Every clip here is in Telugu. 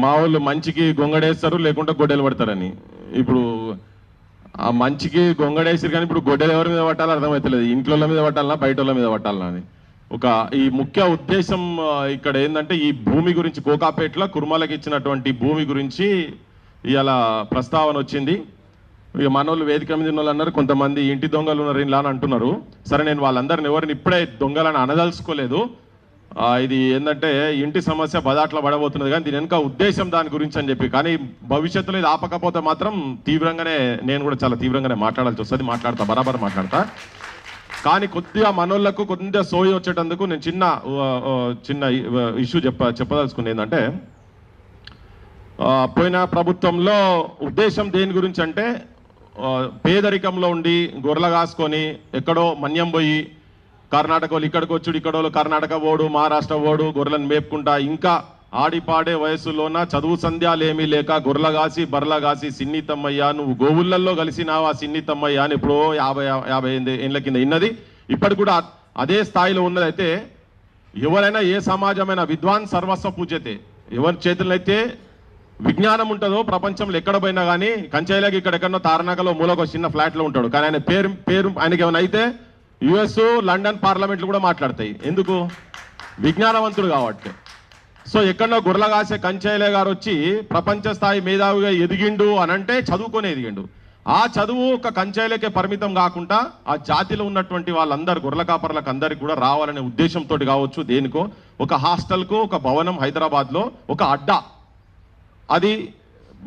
మా వాళ్ళు మంచికి గొంగడేస్తారు లేకుంటే గొడ్డలు పడతారని. ఇప్పుడు ఆ మంచికి గొంగడేసారు కానీ ఇప్పుడు గొడ్డలు ఎవరి మీద పట్టాలో అర్థమవుతలేదు. ఇంట్లో మీద పట్టాలన్నా బయట వాళ్ళ మీద పట్టాలన్నా అని. ఈ ముఖ్య ఉద్దేశం ఇక్కడ ఏంటంటే ఈ భూమి గురించి కోకాపేటలో కుర్మలకు ఇచ్చినటువంటి భూమి గురించి ఇలా ప్రస్తావన వచ్చింది. ఇక మనోళ్ళు వేదిక మీద ఉన్న వాళ్ళు అన్నారు, కొంతమంది ఇంటి దొంగలు ఉన్నారు ఇలా అని అంటున్నారు. సరే, నేను వాళ్ళందరిని ఎవరిని ఇప్పుడే దొంగలని అనదలుచుకోలేదు. ఇది ఏంటంటే ఇంటి సమస్య బదాట్లో పడబోతున్నది, కానీ దీని వెనుక ఉద్దేశం దాని గురించి అని చెప్పి. కానీ భవిష్యత్తులో ఇది ఆపకపోతే మాత్రం తీవ్రంగానే నేను కూడా చాలా తీవ్రంగానే మాట్లాడాల్సి వస్తుంది. మాట్లాడతా, బరాబర్ మాట్లాడతా. కానీ కొద్దిగా మనోళ్లకు కొద్దిగా సోయి వచ్చేటందుకు నేను చిన్న ఇష్యూ చెప్పదలుచుకుంది. ఏంటంటే పోయిన ప్రభుత్వంలో ఉద్దేశం దేని గురించి అంటే పేదరికంలో ఉండి గొర్రెలు కాసుకొని ఎక్కడో మన్యం పోయి కర్ణాటక వాళ్ళు ఇక్కడికి వచ్చుడు, ఇక్కడ వాళ్ళు కర్ణాటక ఓడు, మహారాష్ట్ర ఓడు, గొర్రెలను మేపుకుంటా ఇంకా ఆడిపాడే వయసులోన చదువు సంధ్యాలు ఏమీ లేక గొర్రెల కాసి బర్రెల కాసి సిన్ని తమ్మయ్య నువ్వు గోవుళ్ళల్లో కలిసినావా సిన్ని తమ్మయ్య అని ఎప్పుడో 50 ఏళ్ళ కింద ఇన్నది. ఇప్పటికి కూడా అదే స్థాయిలో ఉన్నదైతే ఎవరైనా ఏ సమాజమైన విద్వాన్ సర్వస్వ పూజ్యతే. ఎవరి చేతుల్లో అయితే విజ్ఞానం ఉంటుందో ప్రపంచంలో ఎక్కడ పోయినా కానీ కంచైలాకి ఇక్కడెక్కడో తారనాకలో మూలకు చిన్న ఫ్లాట్లో ఉంటాడు, కానీ ఆయన పేరు ఆయనకి ఏమైనా అయితే యుఎస్ లండన్ పార్లమెంట్లు కూడా మాట్లాడతాయి. ఎందుకు? విజ్ఞానవంతుడు కాబట్టి. సో ఎక్కడో గొర్రెల కాసే కంచైలే గారు వచ్చి ప్రపంచ స్థాయి మేధావిగా ఎదిగిండు అనంటే చదువుకొని ఎదిగిండు. ఆ చదువు ఒక కంచైలకే పరిమితం కాకుండా ఆ జాతిలో ఉన్నటువంటి వాళ్ళందరూ గొర్రెల కాపర్లకు అందరికి కూడా రావాలనే ఉద్దేశంతో కావచ్చు, దేనికో ఒక హాస్టల్కు ఒక భవనం హైదరాబాద్లో ఒక అడ్డా, అది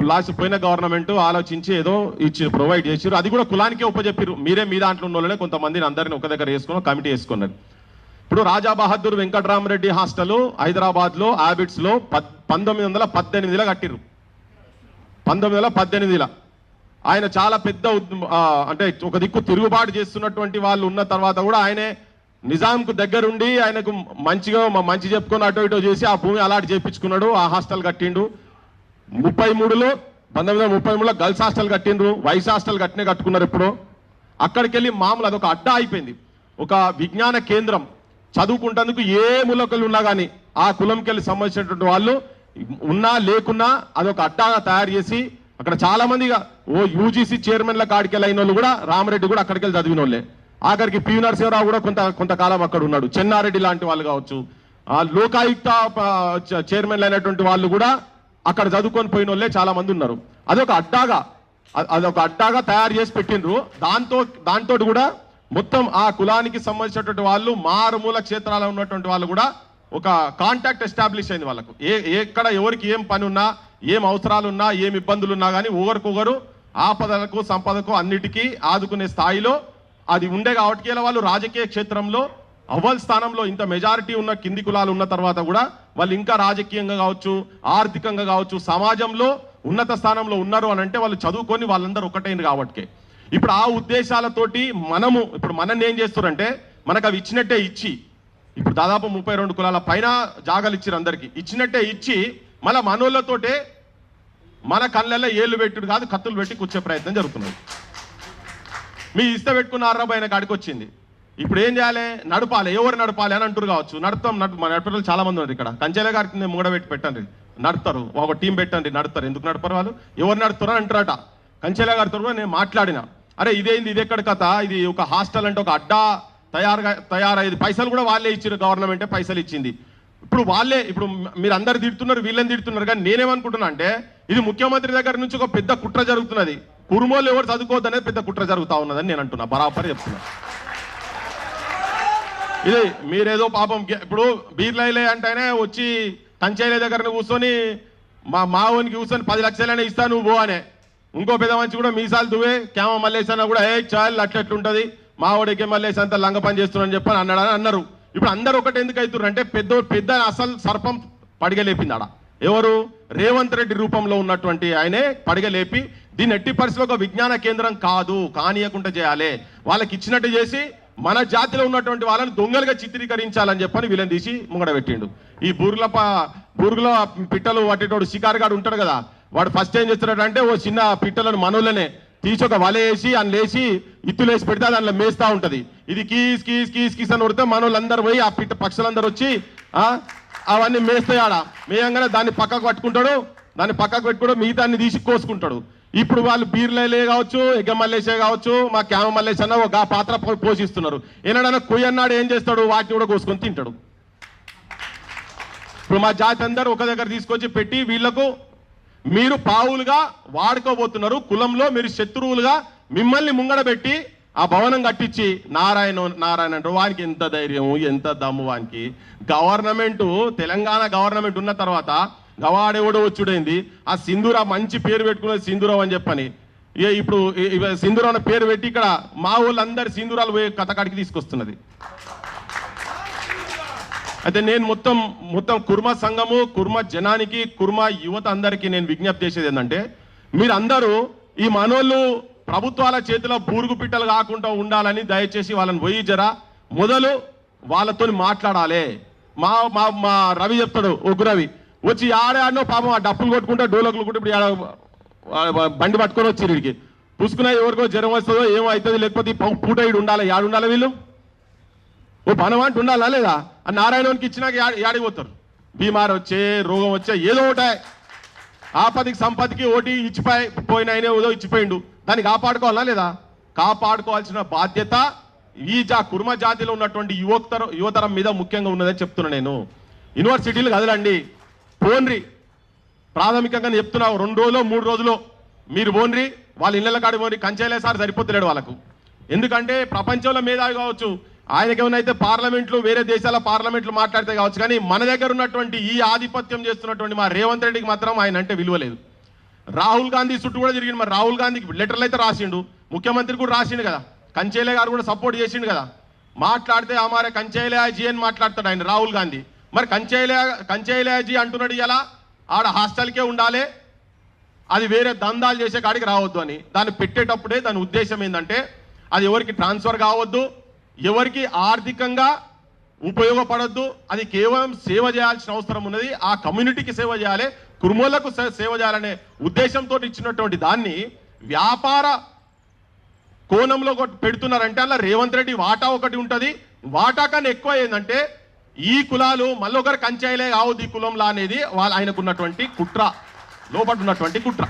లాస్ట్ పోయిన గవర్నమెంట్ ఆలోచించి ఏదో ఇచ్చి ప్రొవైడ్ చేసారు. అది కూడా కులానికే ఉపజెప్పారు. మీరే మీ దాంట్లో ఉన్న వాళ్ళనే కొంతమందిని అందరిని ఒక దగ్గర వేసుకుని కమిటీ వేసుకున్నారు. ఇప్పుడు రాజా బహదూర్ వెంకటరామరెడ్డి హాస్టల్ హైదరాబాద్లో హ్యాబిట్స్లో 1918లో కట్టిరు. 1918లో ఆయన చాలా పెద్ద అంటే ఒక దిక్కు తిరుగుబాటు చేస్తున్నటువంటి వాళ్ళు ఉన్న తర్వాత కూడా ఆయనే నిజాంకు దగ్గరుండి ఆయనకు మంచి చెప్పుకొని అటో ఇటో చేసి ఆ భూమి అలాంటి చేయించుకున్నాడు. ఆ హాస్టల్ కట్టిండు. 1933లో గర్ల్స్ హాస్టల్ కట్టిండ్రు, వైస్ హాస్టల్ కట్టుకున్నారు. ఇప్పుడు అక్కడికి వెళ్ళి మామూలు అదొక అడ్డా అయిపోయింది. ఒక విజ్ఞాన కేంద్రం, చదువుకుంటేందుకు ఏ మూలకలు ఉన్నా కానీ ఆ కులంకి వెళ్ళి సంబంధించినటువంటి వాళ్ళు ఉన్నా లేకున్నా అదొక అడ్డాగా తయారు చేసి అక్కడ చాలా మందిగా యూజీసీ చైర్మన్ల కాడికి వెళ్ళి అయిన వాళ్ళు కూడా రామరెడ్డి కూడా అక్కడికి వెళ్ళి చదివిన వాళ్ళే. ఆఖరికి పి నరసింహరావు కూడా కొంతకాలం అక్కడ ఉన్నాడు. చెన్నారెడ్డి లాంటి వాళ్ళు కావచ్చు, ఆ లోకాయుక్త చైర్మన్లు అయినటువంటి వాళ్ళు కూడా అక్కడ చదువుకొని పోయిన వాళ్ళే చాలా మంది ఉన్నారు. అదొక అడ్డాగా తయారు చేసి పెట్టిండ్రు. దాంతో కూడా మొత్తం ఆ కులానికి సంబంధించినటువంటి వాళ్ళు మారుమూల క్షేత్రాల్లో ఉన్నటువంటి వాళ్ళు కూడా ఒక కాంటాక్ట్ ఎస్టాబ్లిష్ అయింది వాళ్ళకు. ఎక్కడ ఎవరికి ఏం పని ఉన్నా, ఏం అవసరాలు ఉన్నా, ఏం ఇబ్బందులు ఉన్నా కానీ ఒకరికొకరు ఆపదలకు సంపదకు అన్నిటికీ ఆదుకునే స్థాయిలో అది ఉండే కాబట్టి ఇలా వాళ్ళు రాజకీయ క్షేత్రంలో అవ్వల్ స్థానంలో ఇంత మెజారిటీ ఉన్న కింది కులాలు ఉన్న తర్వాత కూడా వాళ్ళు ఇంకా రాజకీయంగా కావచ్చు, ఆర్థికంగా కావచ్చు, సమాజంలో ఉన్నత స్థానంలో ఉన్నారు అని అంటే వాళ్ళు చదువుకొని వాళ్ళందరూ ఒకటైంది కాబట్టి. ఇప్పుడు ఆ ఉద్దేశాలతోటి మనల్ని ఏం చేస్తారంటే మనకు అవి ఇచ్చినట్టే ఇచ్చి ఇప్పుడు దాదాపు 32 కులాల పైన జాగాలు ఇచ్చారు అందరికీ. ఇచ్చినట్టే ఇచ్చి మళ్ళీ మనోళ్ళతోటే మన కళ్ళల్లో ఏళ్ళు పెట్టుడు కాదు కత్తులు పెట్టి కూర్చే ప్రయత్నం జరుగుతున్నది. మీ ఇష్ట పెట్టుకున్న అర్రబైన కాడికి వచ్చింది. ఇప్పుడు ఏం చేయాలి? నడపాలి. ఎవరు నడపాలి అని అంటారు కావచ్చు. నడపడం చాలా మంది ఉన్నారు ఇక్కడ. కంచెల గారికి మూడబెట్టి పెట్టండి, నడుపుతారు. ఒక టీం పెట్టండి, నడుపుతారు. ఎందుకు నడపరు వాళ్ళు? ఎవరు నడుపుతారో అంటారట. కంచెల గారితో కూడా నేను మాట్లాడినా, అరే ఇదేంది, ఇది ఎక్కడ కథ, ఇది ఒక హాస్టల్ అంటే ఒక అడ్డా తయారయ్యేది. పైసలు కూడా వాళ్ళే ఇచ్చారు, గవర్నమెంటే పైసలు ఇచ్చింది. ఇప్పుడు మీరు అందరు తిడుతున్నారు, వీళ్ళని తిడుతున్నారు. కానీ నేనేమనుకుంటున్నా అంటే ఇది ముఖ్యమంత్రి దగ్గర నుంచి ఒక పెద్ద కుట్ర జరుగుతున్నది. కురుమోళ్ళు ఎవరు చదువుకోవద్దు అనేది పెద్ద కుట్ర జరుగుతూ ఉన్నదని నేను అంటున్నా, బరాబర్ చెప్తున్నా. ఇది మీరేదో పాపం ఇప్పుడు బీర్లైలే అంటేనే వచ్చి కంచైలే దగ్గర కూర్చొని మావోనికి కూర్చొని 10 లక్షలైనా ఇస్తా నువ్వు పో అనే. ఇంకో పెద్ద మంచి కూడా మీసాలు దువ్వే క్యామ మల్లేసన్నా కూడా చాలు అట్లెట్లుంటది, మావోడికి మల్లేసి అంతా లంగ పని చేస్తున్నాను చెప్పని అన్నారు. ఇప్పుడు అందరూ ఒకటి ఎందుకు అవుతున్నారు అంటే పెద్ద అసలు సర్పం పడిగలేపింది ఆడ. ఎవరు? రేవంత్ రెడ్డి రూపంలో ఉన్నటువంటి ఆయనే పడిగలేపి దీన్ని ఎట్టి పరిస్థితిలో ఒక విజ్ఞాన కేంద్రం కాదు, కానీయకుండా చేయాలి, వాళ్ళకి ఇచ్చినట్టు చేసి మన జాతిలో ఉన్నటువంటి వాళ్ళని దొంగలుగా చిత్రీకరించాలని చెప్పని వీళ్ళని తీసి ముంగడ పెట్టిండు. ఈ బూరుగులో పిట్టలు పట్టేటోడు షికారుగాడు ఉంటాడు కదా, వాడు ఫస్ట్ ఏం చేస్తున్నాడంటే ఓ చిన్న పిట్టలను మనోళ్ళనే తీసి ఒక వల వేసి అని లేచి ఇత్తులేసి పెడితే దానిలో మేస్తూ ఉంటుంది. ఇది కీస్ కీస్ కీస్ కీస్ అని కొడితే మన వాళ్ళందరూ పోయి ఆ పిట్ట పక్షులందరూ వచ్చి అవన్నీ మేస్తాయి ఆడ మేయంగానే దాన్ని పక్కకు పట్టుకుంటాడు, దాన్ని పక్కకు పెట్టుకోవడం మిగతాన్ని తీసి కోసుకుంటాడు. ఇప్పుడు వాళ్ళు బీర్లే కావచ్చు, ఎగ్గ మల్లేసే కావచ్చు, మా క్యామ మల్లేష్ అన్న ఒక పాత్ర పోషిస్తున్నారు. ఏనాడన్నా కొయ్యన్నాడు ఏం చేస్తాడు, వాటిని కూడా కోసుకొని తింటాడు. ఇప్పుడు మా జాతి అందరూ ఒక దగ్గర తీసుకొచ్చి పెట్టి వీళ్లకు మీరు పావులుగా వాడుకోబోతున్నారు. కులంలో మీరు శత్రువులుగా మిమ్మల్ని ముంగడ పెట్టి ఆ భవనం కట్టించి నారాయణ అంటారు. వానికి ఎంత ధైర్యం, ఎంత దమ్ము వానికి. గవర్నమెంట్, తెలంగాణ గవర్నమెంట్ ఉన్న తర్వాత గవాడెవడో వచ్చుడైంది. ఆ సింధూర మంచి పేరు పెట్టుకున్నది సింధూరం అని చెప్పని ఇప్పుడు సింధూరం అన్న పేరు పెట్టి ఇక్కడ మా వాళ్ళందరి సింధూరాలు పోయి కథకాడికి తీసుకొస్తున్నది. అయితే నేను మొత్తం కుర్మ సంఘము, కుర్మ జనానికి, కుర్మ యువత అందరికీ నేను విజ్ఞప్తి చేసేది ఏంటంటే, మీరందరూ ఈ మనోళ్ళు ప్రభుత్వాల చేతిలో బూరుగు పిట్టలు కాకుండా ఉండాలని దయచేసి వాళ్ళని పోయి మొదలు వాళ్ళతో మాట్లాడాలి. మా రవి చెప్తాడు, ఒగ్గు రవి వచ్చి ఆడాడనో పాపం ఆ డప్పులు కొట్టుకుంటా డోలకులు కూడా ఇప్పుడు బండి పట్టుకొని వచ్చి వీడికి పుసుకున్నా ఎవరికో జ్వరం వస్తుందో ఏమో అవుతుంది, లేకపోతే పూట ఇడు ఉండాలి, ఉండాలి వీళ్ళు ఓ పనమంటూ ఉండాలా లేదా? ఆ నారాయణకి ఇచ్చినాక యాడిపోతారు. బీమార్ వచ్చే, రోగం వచ్చే, ఏదో ఒకటే ఆపదికి సంపత్తికి ఓటి పోయిన ఆయన ఏదో ఇచ్చిపోయిండు, దాన్ని కాపాడుకోవాలా లేదా? కాపాడుకోవాల్సిన బాధ్యత ఈ కుర్మ జాతిలో ఉన్నటువంటి యువతరం మీద ముఖ్యంగా ఉన్నదని చెప్తున్నా నేను. యూనివర్సిటీలు కదలండి, పోన్రి. ప్రాథమికంగా చెప్తున్నా, 2 రోజులో 3 రోజులో మీరు పోన్రి, వాళ్ళ ఇళ్ళ కాడి పోన్రి. కంచెలే సార్ సరిపోతలేడు వాళ్ళకు. ఎందుకంటే ప్రపంచంలో మేధావి కావచ్చు, ఆయనకేమైనా పార్లమెంట్లు, వేరే దేశాల పార్లమెంట్లు మాట్లాడితే కావచ్చు, కానీ మన దగ్గర ఉన్నటువంటి ఈ ఆధిపత్యం చేస్తున్నటువంటి మా రేవంత్ రెడ్డికి మాత్రం ఆయన అంటే విలువ లేదు. రాహుల్ గాంధీ చుట్టూ కూడా తిరిగిండు. మరి రాహుల్ గాంధీకి లెటర్లు అయితే రాసిండు, ముఖ్యమంత్రి కూడా రాసిండు కదా, కంచేలే గారు కూడా సపోర్ట్ చేసిండు కదా. మాట్లాడితే అమారే కంచేలయాజీ అని మాట్లాడతాడు ఆయన రాహుల్ గాంధీ. మరి కంచేలయాజీ అంటున్నాడు ఇలా ఆడ హాస్టల్కే ఉండాలి, అది వేరే దందాలు చేసే కాడికి రావద్దు అని. దాన్ని పెట్టేటప్పుడే దాని ఉద్దేశం ఏంటంటే, అది ఎవరికి ట్రాన్స్ఫర్ కావద్దు, ఎవరికి ఆర్థికంగా ఉపయోగపడద్దు, అది కేవలం సేవ చేయాల్సిన అవసరం ఉన్నది, ఆ కమ్యూనిటీకి సేవ చేయాలి, కుర్మోళ్లకు సేవ చేయాలనే ఉద్దేశంతో ఇచ్చినటువంటి దాన్ని వ్యాపార కోణంలో పెడుతున్నారంటే అలా రేవంత్ రెడ్డి వాటా ఒకటి ఉంటుంది. వాటా కన్నా ఎక్కువ ఏంటంటే ఈ కులాలు మళ్ళొకరు కంచాయిలే కావద్దు ఈ కులంలా అనేది ఆయనకున్నటువంటి కుట్ర, లోపల ఉన్నటువంటి కుట్ర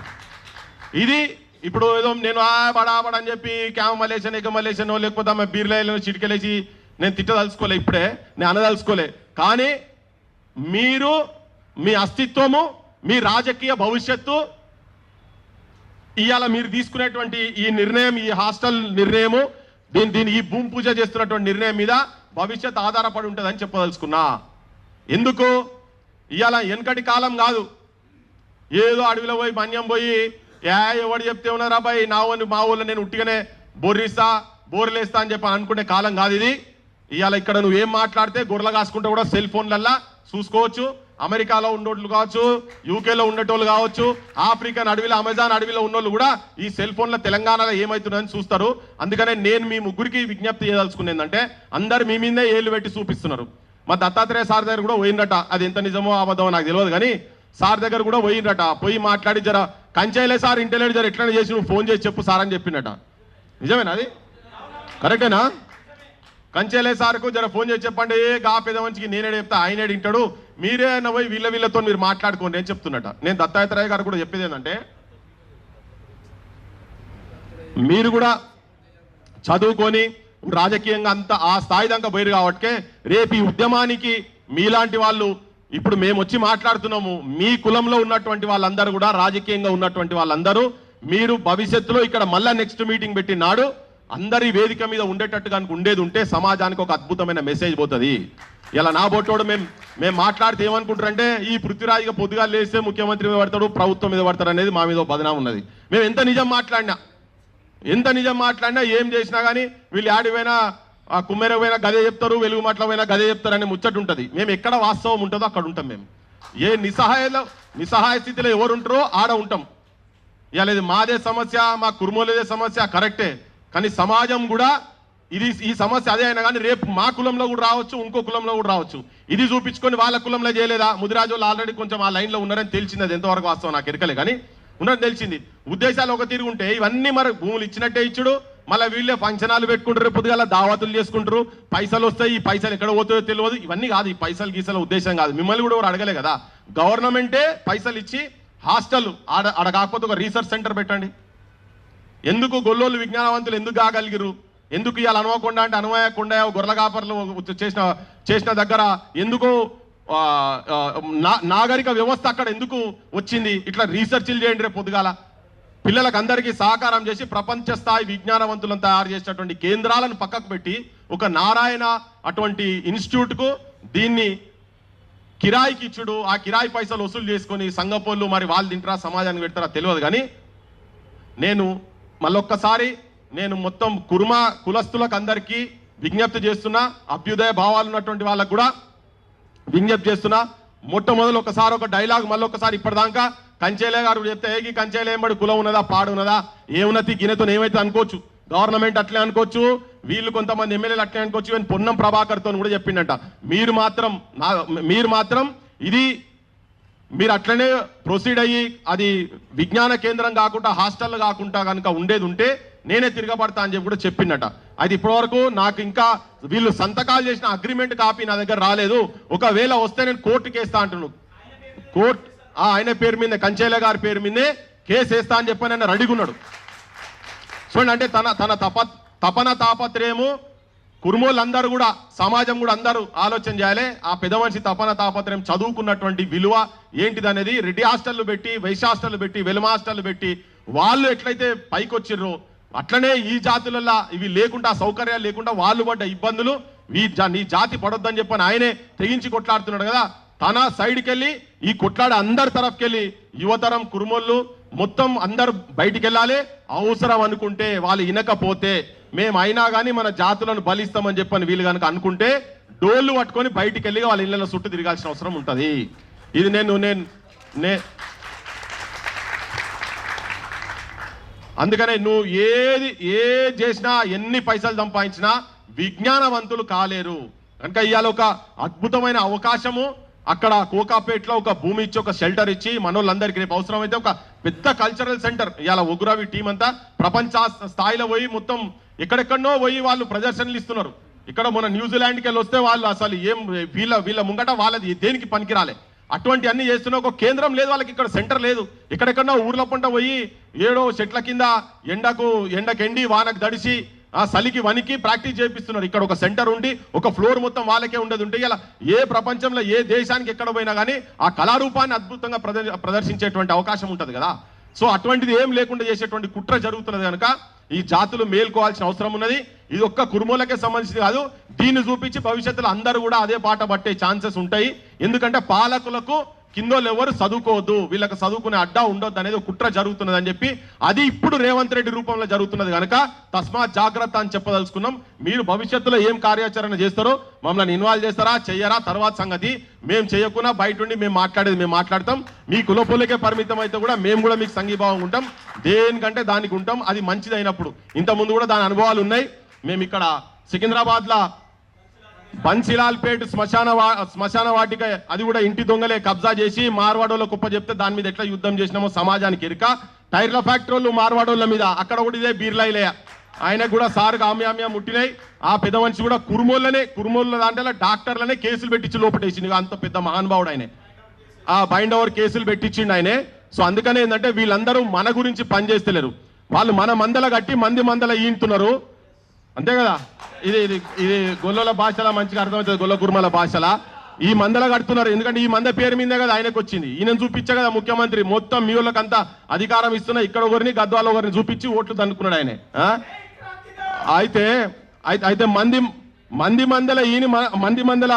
ఇది. ఇప్పుడు ఏదో నేను బడాబడని చెప్పి క్యామ మలేషన్, ఎగ మలేషన్, లేకపోతే ఆమె బీర్లేను చిటికెలేసి నేను తిట్టదలుచుకోలే, ఇప్పుడే నేను అనదలుచుకోలే. కానీ మీరు మీ అస్తిత్వము, మీ రాజకీయ భవిష్యత్తు, ఇవాళ మీరు తీసుకునేటువంటి ఈ నిర్ణయం, ఈ హాస్టల్ నిర్ణయము, దీని ఈ భూమి పూజ చేస్తున్నటువంటి నిర్ణయం మీద భవిష్యత్ ఆధారపడి ఉంటుందని చెప్పదలుచుకున్నా. ఎందుకు ఇవాళ వెనకటి కాలం కాదు, ఏదో అడవిలో పోయి మన్యం పోయి ఎవడు చెప్తే ఉన్నారా బాయ్ మా ఊళ్ళో నేను ఉట్టిగానే బొర్రిస్తా, బోర్లేస్తా అని చెప్పి అనుకునే కాలం కాదు ఇది. ఇవాళ ఇక్కడ నువ్వు ఏం మాట్లాడితే గొర్రెలు కాసుకుంటే కూడా సెల్ ఫోన్లల్లా చూసుకోవచ్చు. అమెరికాలో ఉండేటోళ్ళు కావచ్చు, యూకేలో ఉండేటోళ్ళు కావచ్చు, ఆఫ్రికన్ అడవిలో, అమెజాన్ అడవిలో ఉన్నోళ్ళు కూడా ఈ సెల్ ఫోన్లో తెలంగాణలో ఏమవుతుందని చూస్తారు. అందుకనే నేను మీ ముగ్గురికి విజ్ఞప్తి చేయదలుచుకునేందంటే, అందరు మీ మీదే ఏళ్ళు పెట్టి చూపిస్తున్నారు. మా దత్తాత్రేయ సార్ దగ్గర కూడా పోయిందట, అది ఎంత నిజమో అబద్ధమో నాకు తెలియదు, కానీ సార్ దగ్గర కూడా పోయిందట. పోయి మాట్లాడి కంచాయిలే సార్ ఇంటర్నెట్ ఎట్లా చేసి నువ్వు ఫోన్ చేసి చెప్పు సార్ అని చెప్పిండట. నిజమేనా? అది కరెక్టేనా? కంచెలే సార్కు ఫోన్ చేసి చెప్పండి, గా పెద్ద మంచికి నేనే చెప్తా, ఆయనే వింటాడు, మీరే పోయి వీళ్ళతో మీరు మాట్లాడుకోండి అని చెప్తున్నట. నేను దత్తాత్రేయ గారు కూడా చెప్పేది ఏంటంటే, మీరు కూడా చదువుకొని రాజకీయంగా అంత ఆ స్థాయి దాకా పోయారు కాబట్టి రేపు ఈ ఉద్యమానికి మీలాంటి వాళ్ళు, ఇప్పుడు మేము వచ్చి మాట్లాడుతున్నాము, మీ కులంలో ఉన్నటువంటి వాళ్ళందరూ కూడా, రాజకీయంగా ఉన్నటువంటి వాళ్ళందరూ మీరు భవిష్యత్తులో ఇక్కడ మళ్ళా నెక్స్ట్ మీటింగ్ పెట్టి నాడు అందరి వేదిక మీద ఉండేటట్టుగా ఉండేది ఉంటే సమాజానికి ఒక అద్భుతమైన మెసేజ్ పోతుంది. ఇలా నా బొట్టోడు మేము మాట్లాడితే ఏమనుకుంటారంటే, ఈ పృథ్వీరాజ్గా పొద్దుగా లేస్తే ముఖ్యమంత్రి మీద పడతాడు, ప్రభుత్వం మీద పడతాడు అనేది మా మీద బదనాం ఉన్నది. మేము ఎంత నిజం మాట్లాడినా ఏం చేసినా కానీ వీళ్ళు ఆడిపోయినా ఆ కుమ్మెరపోయినా గదే చెప్తారు, వెలుగు మాటలపోయినా గదే చెప్తారని ముచ్చట ఉంటుంది. మేము ఎక్కడ వాస్తవం ఉంటుందో అక్కడ ఉంటాం. మేము ఏ నిస్సహాయ స్థితిలో ఎవరు ఉంటారో ఆడ ఉంటాం. ఇవాళ ఇది మాదే సమస్య, మా కుర్మోలేదే సమస్య కరెక్టే, కానీ సమాజం కూడా ఈ సమస్య అదే అయినా కానీ రేపు మా కులంలో కూడా రావచ్చు, ఇంకో కులంలో కూడా రావచ్చు. ఇది చూపించుకొని వాళ్ళ కులంలో చేయలేదా? ముదిరాజు వాళ్ళు ఆల్రెడీ కొంచెం ఆ లైన్లో ఉన్నారని తెలిసింది. అది ఎంతవరకు వాస్తవం నాకు ఎరకలే, కానీ ఉన్నది తెలిసింది. ఉద్దేశాలు ఒక తిరుగుంటే ఇవన్నీ మరి భూములు ఇచ్చినట్టే ఇచ్చుడు, మళ్ళీ వీళ్ళే ఫంక్షనాలు పెట్టుకుంటారు, పొద్దుగాల దావతులు చేసుకుంటారు, పైసలు వస్తాయి, ఈ పైసలు ఎక్కడ పోతాయో తెలియదు. ఇవన్నీ కాదు, ఈ పైసలు గీసల ఉద్దేశం కాదు. మిమ్మల్ని కూడా ఎవరు అడగలే కదా, గవర్నమెంటే పైసలు ఇచ్చి హాస్టల్ ఆడ కాకపోతే ఒక రీసెర్చ్ సెంటర్ పెట్టండి. ఎందుకు గొల్లోళ్ళు విజ్ఞానవంతులు ఎందుకు కాగలిగిరు, ఎందుకు ఇవాళ అనుకోకుండా అంటే అనుమయకుండా గొర్రెల కాపర్లు చేసిన దగ్గర ఎందుకు నాగరిక వ్యవస్థ అక్కడ ఎందుకు వచ్చింది, ఇట్లా రీసెర్చ్లు చేయండి. రేపు పొద్దుగాల పిల్లలకు అందరికీ సహకారం చేసి ప్రపంచ స్థాయి విజ్ఞానవంతులను తయారు చేసినటువంటి కేంద్రాలను పక్కకు పెట్టి ఒక నారాయణ అటువంటి ఇన్స్టిట్యూట్కు దీన్ని కిరాయికి ఇచ్చుడు, ఆ కిరాయి పైసలు వసూలు చేసుకొని సంగపోళ్ళు మరి వాళ్ళు తింటారా సమాజానికి పెడతారా తెలియదు. కానీ నేను మళ్ళొక్కసారి మొత్తం కుర్మా కులస్తులకు అందరికీ విజ్ఞప్తి చేస్తున్నా, అభ్యుదయ భావాలు ఉన్నటువంటి వాళ్ళకు కూడా విజ్ఞప్తి చేస్తున్నా. మొట్టమొదలు ఒకసారి ఒక డైలాగ్ మళ్ళొకసారి ఇప్పటిదాకా కంచేలే గారు చెప్తే ఏగి కంచేలే ఏమడి కులం ఉన్నదా పాడు ఉన్నదా ఏమున్నది గినెతో ఏమైతే అనుకోవచ్చు, గవర్నమెంట్ అట్లే అనుకోవచ్చు, వీళ్ళు కొంతమంది ఎమ్మెల్యేలు అట్లే అనుకోవచ్చు. ఈవెన్ పొన్నం ప్రభాకర్తో కూడా చెప్పిండట, మీరు మాత్రం ఇది మీరు అట్లనే ప్రొసీడ్ అయ్యి అది విజ్ఞాన కేంద్రం కాకుండా హాస్టల్ కాకుండా కనుక ఉండేది ఉంటే నేనే తిరగబడతా అని చెప్పి కూడా చెప్పిండట. అది ఇప్పటివరకు నాకు ఇంకా వీళ్ళు సంతకాలు చేసిన అగ్రిమెంట్ కాపీ నా దగ్గర రాలేదు. ఒకవేళ వస్తే నేను కోర్టుకి వేస్తా అంటున్నాను. కోర్టు ఆయన పేరు మీద కంచేల గారి పేరు మీదే కేసు వేస్తా అని చెప్పి ఆయన రెడీగా ఉన్నాడు. చూడండి, అంటే తన తపన తాపత్రయము కుర్మోళ్ళందరూ కూడా సమాజం కూడా అందరూ ఆలోచన చేయాలి. ఆ పెద్ద మనిషి తపన తాపత్రయం చదువుకున్నటువంటి విలువ ఏంటిది అనేది రెడ్డి హాస్టళ్లు పెట్టి, వైశ్య హాస్టళ్లు పెట్టి, వెలుమ హాస్టళ్లు పెట్టి వాళ్ళు ఎట్లయితే పైకి వచ్చిర్రో అట్లనే ఈ జాతులలో ఇవి లేకుండా సౌకర్యాలు లేకుండా వాళ్ళు పడ్డ ఇబ్బందులు నీ జాతి పడొద్దని చెప్పని ఆయనే తెగించి కొట్లాడుతున్నాడు కదా. తన సైడ్కి వెళ్ళి ఈ కొట్లాడే అందరి తరఫుకెళ్ళి యువతరం కుర్మోళ్ళు మొత్తం అందరు బయటికి వెళ్ళాలి. అవసరం అనుకుంటే వాళ్ళు వినకపోతే మేము అయినా కానీ మన జాతులను బలిస్తామని చెప్పని వీళ్ళు కనుక అనుకుంటే డోళ్ళు పట్టుకొని బయటికి వెళ్ళి వాళ్ళ ఇళ్ళలో చుట్టూ తిరగాల్సిన అవసరం ఉంటుంది. ఇది అందుకనే నువ్వు ఏది చేసినా ఎన్ని పైసలు సంపాదించినా విజ్ఞానవంతులు కాలేరు కనుక ఇవాళ ఒక అద్భుతమైన అవకాశము అక్కడ కోకాపేటలో ఒక భూమి ఇచ్చి ఒక షెల్టర్ ఇచ్చి మనోళ్ళందరికీ రేపు అవసరమైతే ఒక పెద్ద కల్చరల్ సెంటర్ ఇవాళ ఉగ్రవి టీం అంతా ప్రపంచ స్థాయిలో పోయి మొత్తం ఎక్కడెక్కడనో పోయి వాళ్ళు ప్రదర్శనలు ఇస్తున్నారు. ఇక్కడ మన న్యూజిలాండ్కి వెళ్ళి వస్తే వాళ్ళు అసలు ఏం వీళ్ళ ముంగట వాళ్ళది దేనికి పనికిరాలే అటువంటి అన్ని చేస్తున్న ఒక కేంద్రం లేదు వాళ్ళకి, ఇక్కడ సెంటర్ లేదు. ఎక్కడెక్కడో ఊర్ల పంట పోయి ఏడో చెట్ల కింద ఎండకెండి వానకు దడిసి ఆ చలికి వనికి ప్రాక్టీస్ చేపిస్తున్నారు. ఇక్కడ ఒక సెంటర్ ఉండి ఒక ఫ్లోర్ మొత్తం వాళ్ళకే ఉండదు ఉంటే ఇలా ఏ ప్రపంచంలో ఏ దేశానికి ఎక్కడ పోయినా కానీ ఆ కళారూపాన్ని అద్భుతంగా ప్రదర్శించేటువంటి అవకాశం ఉంటుంది కదా. సో అటువంటిది ఏం లేకుండా చేసేటువంటి కుట్ర జరుగుతున్నది కనుక ఈ జాతులు మేల్కోవాల్సిన అవసరం ఉన్నది. ఇది ఒక్క కుర్మోలకే సంబంధించింది కాదు, దీన్ని చూపించి భవిష్యత్తులో అందరూ కూడా అదే బాట పట్టే ఛాన్సెస్ ఉంటాయి. ఎందుకంటే పాలకులకు కిందోళ్ళు ఎవరు చదువుకోవద్దు, వీళ్ళకి చదువుకునే అడ్డా ఉండొద్దు అనేది కుట్ర జరుగుతున్నది అని చెప్పి అది ఇప్పుడు రేవంత్ రెడ్డి రూపంలో జరుగుతున్నది కనుక తస్మాత్ జాగ్రత్త అని చెప్పదలుచుకున్నాం. మీరు భవిష్యత్తులో ఏం కార్యాచరణ చేస్తారో మమ్మల్ని ఇన్వాల్వ్ చేస్తారా చెయ్యరా తర్వాత సంగతి. మేము చేయకుండా బయట ఉండి మేము మాట్లాడేది మేము మాట్లాడతాం. మీ కులపులకే పరిమితం అయితే కూడా మేము కూడా మీకు సంఘీభావం ఉంటాం, దేనికంటే దానికి ఉంటాం. అది మంచిది అయినప్పుడు ఇంతకుముందు కూడా దాని అనుభవాలు ఉన్నాయి. మేము ఇక్కడ సికింద్రాబాద్లో బన్సీలాల్పేట్ శ్మశాన వాటిక అది కూడా ఇంటి దొంగలే కబ్జా చేసి మార్వాడోళ్ళ కుప్ప చెప్తే దాని మీద ఎట్లా యుద్ధం చేసినామో సమాజానికి ఎరుక. టైర్ల ఫ్యాక్టరీలు మార్వాడోళ్ళ మీద అక్కడ కూడా ఇదే బీర్లాయిలే ఆయనకు కూడా సార్ ఆమ్యామ్యా ముట్టినాయి. ఆ పెద్ద మనిషి కూడా కుర్మోళ్ళ దాంట్లో డాక్టర్లనే కేసులు పెట్టించి లోపటేసింది. అంత పెద్ద మహానుభావుడు ఆయనే, ఆ బైండ్ ఓవర్ కేసులు పెట్టించిండు ఆయనే. సో అందుకనే ఏంటంటే వీళ్ళందరూ మన గురించి పనిచేస్తలేరు, వాళ్ళు మన మందల కట్టి మందల ఈంటున్నారు అంతే కదా. ఇది గొల్లల భాషలా మంచిగా అర్థమవుతుంది, గొల్ల కుర్మల భాషలా ఈ మందల కడుతున్నారు. ఎందుకంటే ఈ మంద పేరు మీదే కదా ఆయనకు వచ్చింది, ఈయన చూపించే కదా ముఖ్యమంత్రి మొత్తం మీ వాళ్ళకంతా అధికారం ఇస్తున్నా ఇక్కడ ఒకరిని గద్వాల ఒకరిని చూపించి ఓట్లు దన్నుకున్నాడు ఆయనే. అయితే మంది మందల ఈయన మంది మందల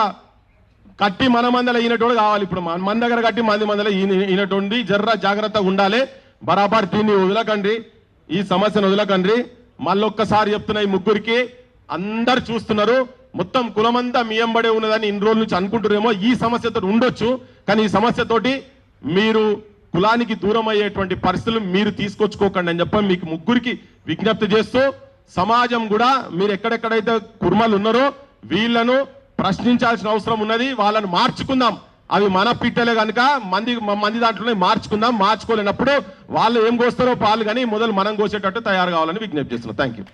కట్టి మన మందల ఈయనటోడు కావాలి. ఇప్పుడు మన దగ్గర కట్టి మందల ఈయనటువంటి జర్ర జాగ్రత్తగా ఉండాలి. బరాబర్ దీన్ని వదలకండి, ఈ సమస్యను వదలకండి. మళ్ళొక్కసారి చెప్తున్నా, ఈ ముగ్గురికి అందరు చూస్తున్నారు, మొత్తం కులమంతా మీ ఎంబడే ఉన్నదని ఇన్ని రోజుల నుంచి అనుకుంటున్నారేమో. ఈ సమస్యతో ఉండొచ్చు, కానీ ఈ సమస్యతోటి మీరు కులానికి దూరం అయ్యేటువంటి పరిస్థితులు మీరు తీసుకొచ్చుకోకండి అని చెప్పి మీకు ముగ్గురికి విజ్ఞప్తి చేస్తూ, సమాజం కూడా మీరు ఎక్కడెక్కడైతే కుర్మలు ఉన్నారో వీళ్ళను ప్రశ్నించాల్సిన అవసరం ఉన్నది. వాళ్ళను మార్చుకుందాం, అవి మన పిట్టలే కనుక మంది దాంట్లోనే మార్చుకుందాం. మార్చుకోలేనప్పుడు వాళ్ళు ఏం కోస్తారో పాలు కానీ మొదలు మనం కోసేటట్టు తయారు కావాలని విజ్ఞప్తి చేస్తున్నాం. Thank you.